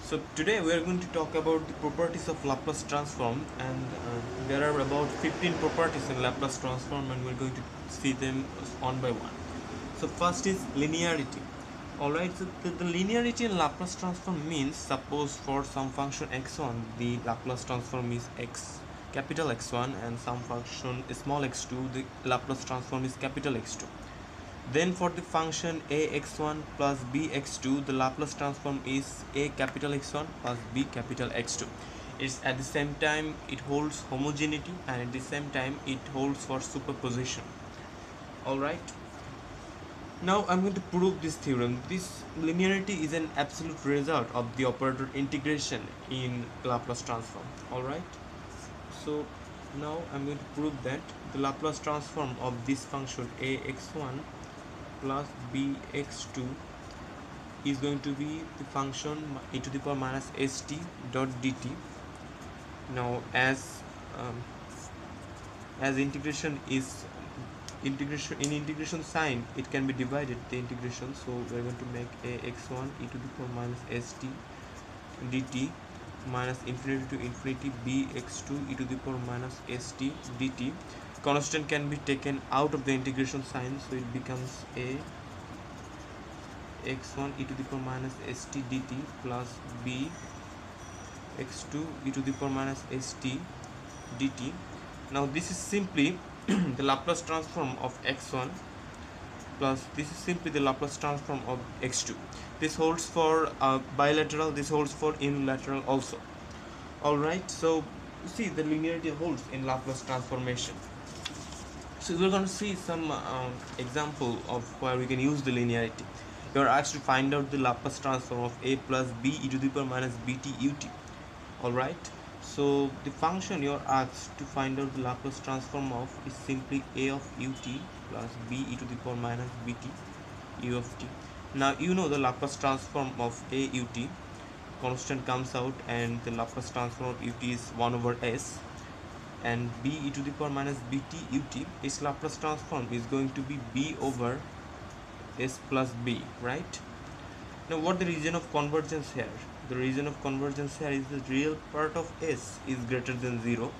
So today we are going to talk about the properties of Laplace transform, and there are about 15 properties in Laplace transform, and we're going to see them one by one. So first is linearity. Alright, so the linearity in Laplace transform means, suppose for some function x1 the Laplace transform is x capital X1, and some function small x2 the Laplace transform is capital X2. Then for the function ax1 plus bx2, the Laplace transform is a capital X1 plus b capital X2. It's at the same time it holds homogeneity, and at the same time it holds for superposition. Alright. Now I'm going to prove this theorem. This linearity is an absolute result of the operator integration in Laplace transform. Alright. So now I'm going to prove that the Laplace transform of this function ax1 plus bx2 is going to be the function e to the power minus st dot dt. Now as integration is integration sign, it can be divided the integration, so we're going to make ax1 e to the power minus st dt minus infinity to infinity bx2 e to the power minus st dt. Constant can be taken out of the integration sign, so it becomes a x1 e to the power minus st dt plus b x2 e to the power minus st dt. Now this is simply the Laplace transform of x1 plus this is simply the Laplace transform of x2. This holds for bilateral, this holds for unilateral also. Alright, so see the linearity holds in Laplace transformation. So we're going to see some example of where we can use the linearity. You are asked to find out the Laplace transform of a plus b e to the power minus bt ut. Alright, so the function you are asked to find out the Laplace transform of is simply a of ut plus b e to the power minus bt u of t. Now you know the Laplace transform of a ut, constant comes out, and the Laplace transform of ut is 1 over s, and b e to the power minus bt ut, its Laplace transform is going to be b over s plus b, right? Now what the region of convergence here? The region of convergence here is the real part of s is greater than 0,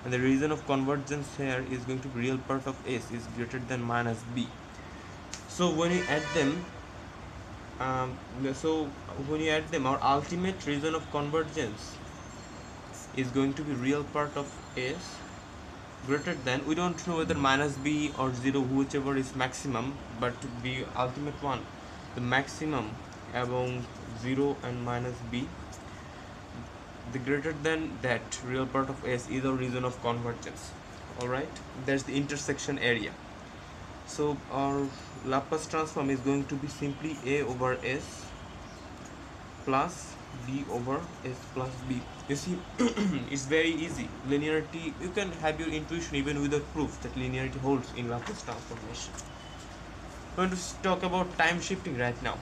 and the region of convergence here is going to be real part of s is greater than minus b. So when you add them, our ultimate region of convergence is going to be real part of s greater than, we don't know whether minus b or 0, whichever is maximum, but the ultimate one, the maximum among 0 and minus b, the greater than that real part of s is the region of convergence. Alright, that's the intersection area. So our Laplace transform is going to be simply a over s plus b over s plus b. You see, it's very easy. Linearity, you can have your intuition even without proof that linearity holds in Laplace transformation. We're going to talk about time shifting right now.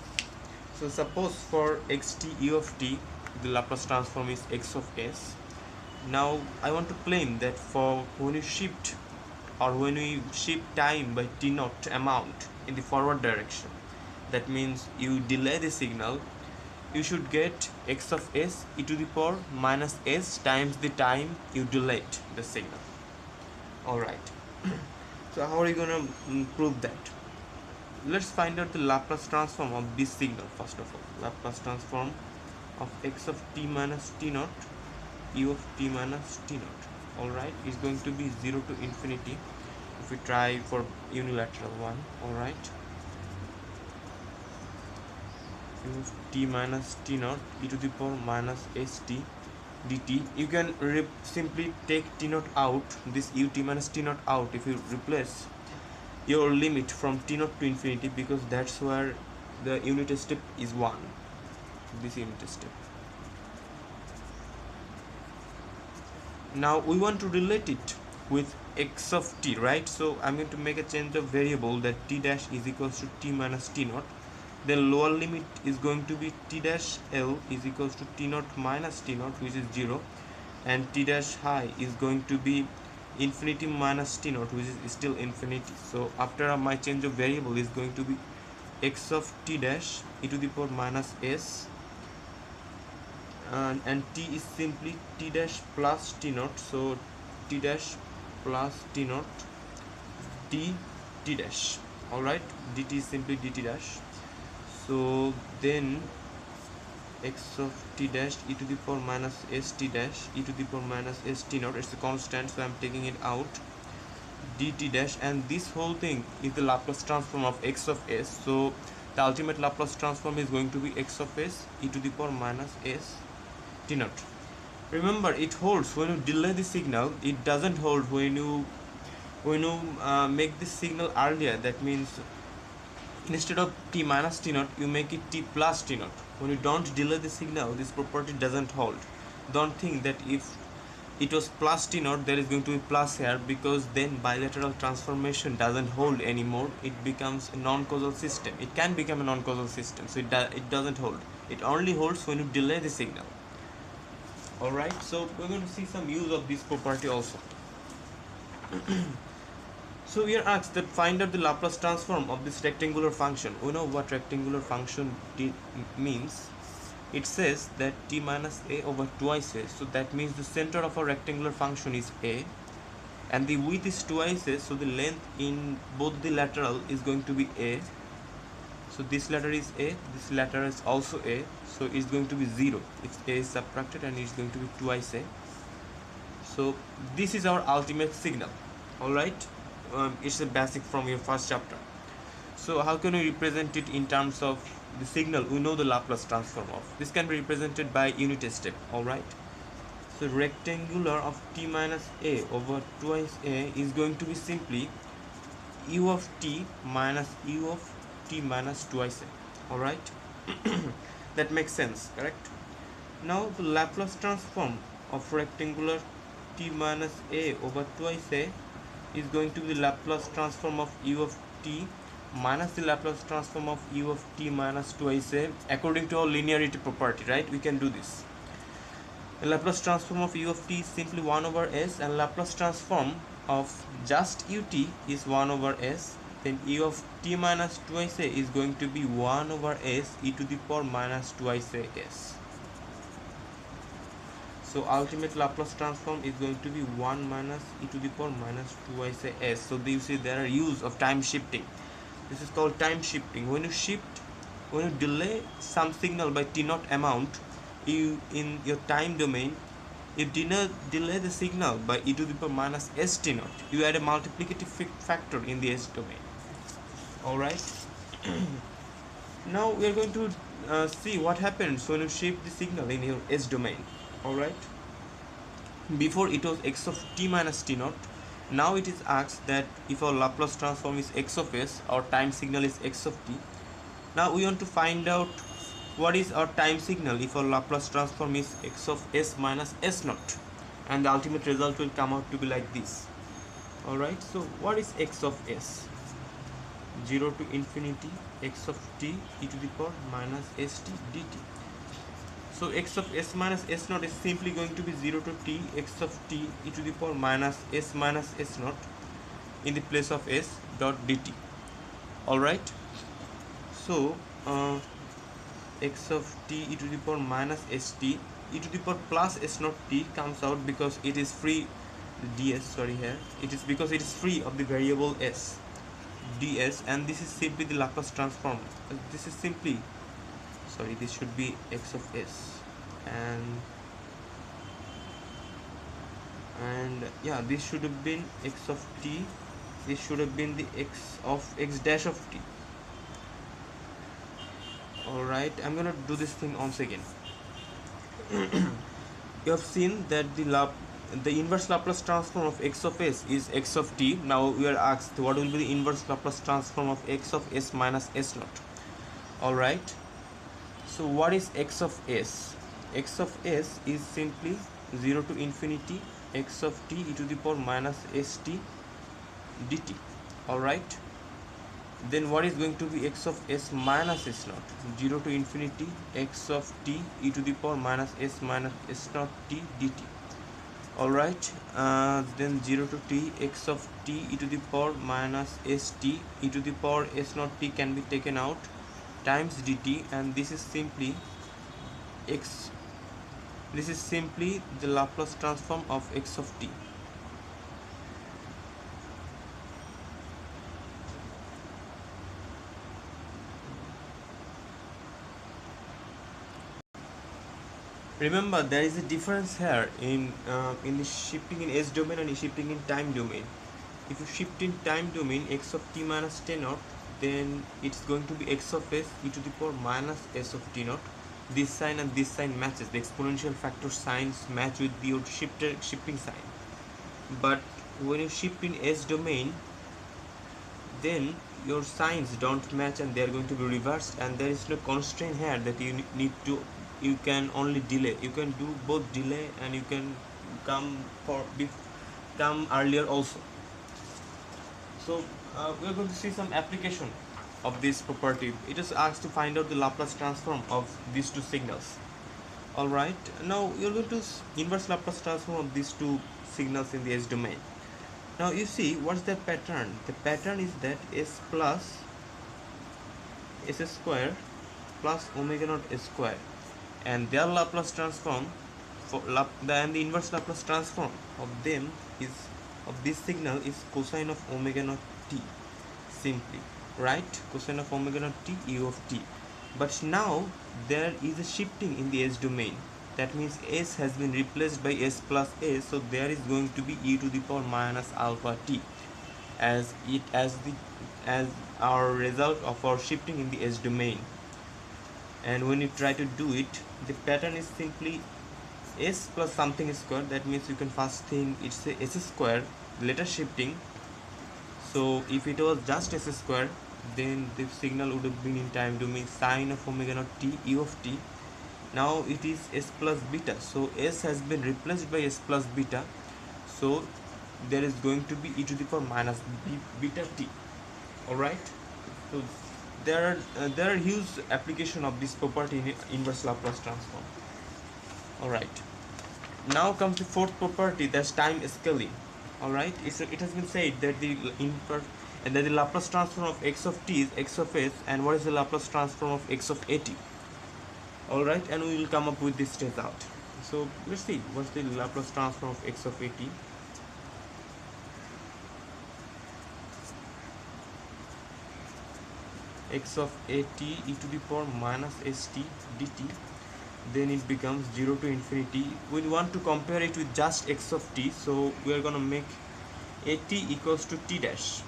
So suppose for xt u of t, the Laplace transform is x of s. Now I want to claim that for when you shift, or when we shift time by t naught amount in the forward direction, that means you delay the signal, you should get x of s e to the power minus s times the time you delayed the signal. Alright, so how are you gonna prove that? Let's find out the Laplace transform of this signal first of all. Laplace transform of x of t minus t naught u of t minus t naught, alright, is going to be 0 to infinity if we try for unilateral one. Alright, u of t minus t naught e to the power minus st dt. You can simply take t naught out, this ut minus t naught out, if you replace your limit from t naught to infinity, because that's where the unit step is 1, this unit step. Now we want to relate it with x of t, right? So I'm going to make a change of variable that t dash is equals to t minus t naught. Then lower limit is going to be t dash l is equals to t naught minus t naught, which is 0, and t dash high is going to be infinity minus t naught, which is still infinity. So after my change of variable is going to be x of t dash e to the power minus s and t is simply t dash plus t naught, so t dash plus t naught dt dash. Alright, dt is simply dt dash. So then x of t dash e to the power minus st dash e to the power minus st naught, it's a constant, so I'm taking it out, dt dash, and this whole thing is the Laplace transform of x of s. So the ultimate Laplace transform is going to be x of s e to the power minus s t naught. Remember, it holds when you delay the signal, it doesn't hold when you make this signal earlier. That means instead of t minus t naught, you make it t plus t naught. When you don't delay the signal, this property doesn't hold. Don't think that if it was plus t naught, there is going to be plus here, because then bilateral transformation doesn't hold anymore. It becomes a non-causal system. It can become a non-causal system, so it doesn't hold. It only holds when you delay the signal. Alright, so we're going to see some use of this property also. So we are asked that find out the Laplace transform of this rectangular function. We know what rectangular function means. It says that t minus a over twice a, so that means the center of a rectangular function is a, and the width is twice a, so the length in both the lateral is going to be a. So this letter is a, this letter is also a, so it's going to be 0 if a is subtracted, and it's going to be twice a. So this is our ultimate signal. Alright, it's a basic from your first chapter. So how can we represent it in terms of the signal? We know the Laplace transform of this can be represented by unit step. Alright, so rectangular of t minus a over twice a is going to be simply u of t minus u of t minus twice a. Alright, that makes sense, correct? Now the Laplace transform of rectangular t minus a over twice a is going to be the Laplace transform of u of t minus the Laplace transform of u of t minus twice a, according to our linearity property, right? We can do this. The Laplace transform of u of t is simply 1 over s, and Laplace transform of just ut is 1 over s. Then u of t minus twice a is going to be 1 over s e to the power minus twice a s. So ultimate Laplace transform is going to be 1 minus e to the power minus twice a s. So you see there are use of time shifting. This is called time shifting. When you delay some signal by t naught amount, you in your time domain, you delay the signal by e to the power minus s t naught. You add a multiplicative factor in the s domain. Alright. Now we are going to see what happens when you shift the signal in your s domain. Alright. Before it was x of t minus t naught. Now it is asked that if our Laplace transform is x of s, our time signal is x of t. Now we want to find out what is our time signal if our Laplace transform is x of s minus s naught, and the ultimate result will come out to be like this. Alright, so what is x of s? 0 to infinity x of t e to the power minus st dt. So x of s minus s naught is simply going to be 0 to t x of t e to the power minus s naught in the place of s dot dt. Alright, so x of t e to the power minus st e to the power plus s naught t comes out because it is free ds, sorry, here it is because it is free of the variable s ds, and this is simply the Laplace transform. This is simply, sorry, this should be x of s, and yeah, this should have been x of t, this should have been the x dash of t. Alright, I'm gonna do this thing once again. You have seen that the inverse Laplace transform of x of s is x of t. Now we are asked what will be the inverse Laplace transform of x of s minus s naught. Alright, so what is x of s? X of s is simply 0 to infinity x of t e to the power minus st dt. Alright, then what is going to be x of s minus s naught? 0 to infinity x of t e to the power minus s naught t dt. Alright, then 0 to t x of t e to the power minus st e to the power s naught t can be taken out times dt, and this is simply x This is simply the Laplace transform of x of t. Remember, there is a difference here in the shifting in s domain and shifting in time domain. If you shift in time domain x of t minus t naught, then it's going to be x of s e to the power minus s of t naught. This sign and this sign matches. The exponential factor signs match with your shifting sign. But when you shift in s domain, then your signs don't match and they are going to be reversed, and there is no constraint here that you can only delay. You can do both delay and you can come earlier also. So we are going to see some application of this property. It is asked to find out the Laplace transform of these two signals. Alright, now we are going to inverse Laplace transform of these two signals in the s domain. Now you see what's the pattern. The pattern is that s plus s square plus omega naught s square, and their Laplace transform and the inverse Laplace transform of them is of this signal is cosine of omega naught t, simply, right? Cosine of omega naught t u of t. But now there is a shifting in the s domain. That means s has been replaced by s plus a, so there is going to be e to the power minus alpha t as our result of our shifting in the s domain. And when you try to do it, the pattern is simply s plus something square. That means you can first think it's a s square, later shifting. So if it was just s square, then the signal would have been in time domain sine of omega naught t u of t. Now it is s plus beta, so s has been replaced by s plus beta, so there is going to be e to the power minus beta t. Alright, so there are huge application of this property in inverse Laplace transform. Alright, now comes the fourth property, that's time scaling. Alright, it has been said that the Laplace transform of x of t is x of s, and what is the Laplace transform of x of at? Alright, and we will come up with this result. So let's see what's the Laplace transform of x of at. X of at e to the power minus st dt, then it becomes 0 to infinity. We want to compare it with just x of t, so we are going to make at equals to t dash.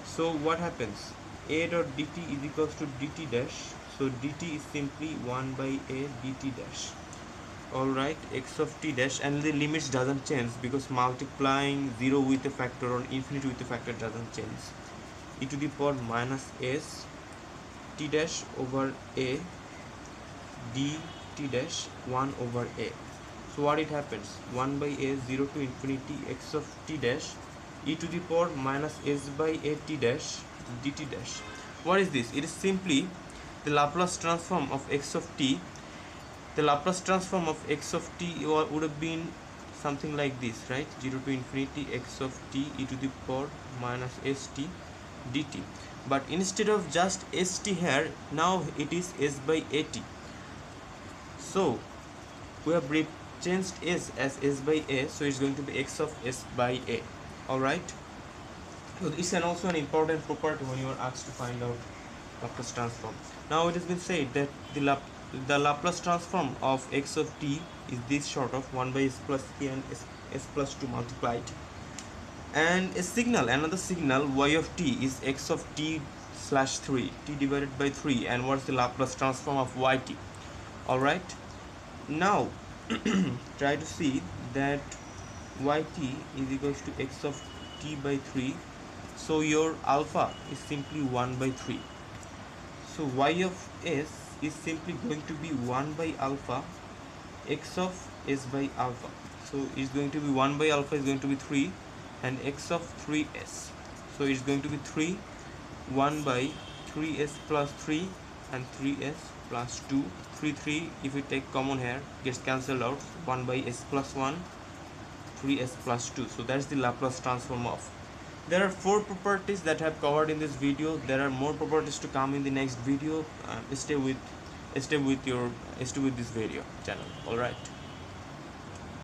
So what happens? A dot dt is equals to dt dash, so dt is simply 1 by a dt dash. Alright, x of t dash, and the limits doesn't change because multiplying 0 with a factor or infinity with a factor doesn't change. E to the power minus s t dash over a d t dash 1 over a. So what it happens? 1 by a 0 to infinity x of t dash e to the power minus s by a t dash dt dash. What is this? It is simply the Laplace transform of x of t. The Laplace transform of x of t would have been something like this, right? 0 to infinity x of t e to the power minus st dt. But instead of just st here, now it is s by at. So we have changed s as s by a, so it's going to be x of s by a. Alright, so this is also an important property when you are asked to find out Laplace transform. Now it has been said that the Laplace transform of x of t is this sort of 1 by s plus a and s plus 2 multiplied, and another signal y of t is x of t slash 3, t divided by 3, and what's the Laplace transform of yt? Alright, now try to see that yt is equals to x of t by 3, so your alpha is simply 1 by 3, so y of s is simply going to be 1 by alpha x of s by alpha, so it's going to be 1 by alpha is going to be 3 and x of 3s, so it's going to be 3 1 by 3s plus 3 and 3s plus 2, 3 if we take common here gets cancelled out, 1 by s plus 1 3s plus 2, so that's the Laplace transform of. There are 4 properties that I have covered in this video. There are more properties to come in the next video. Stay with this video channel. All right.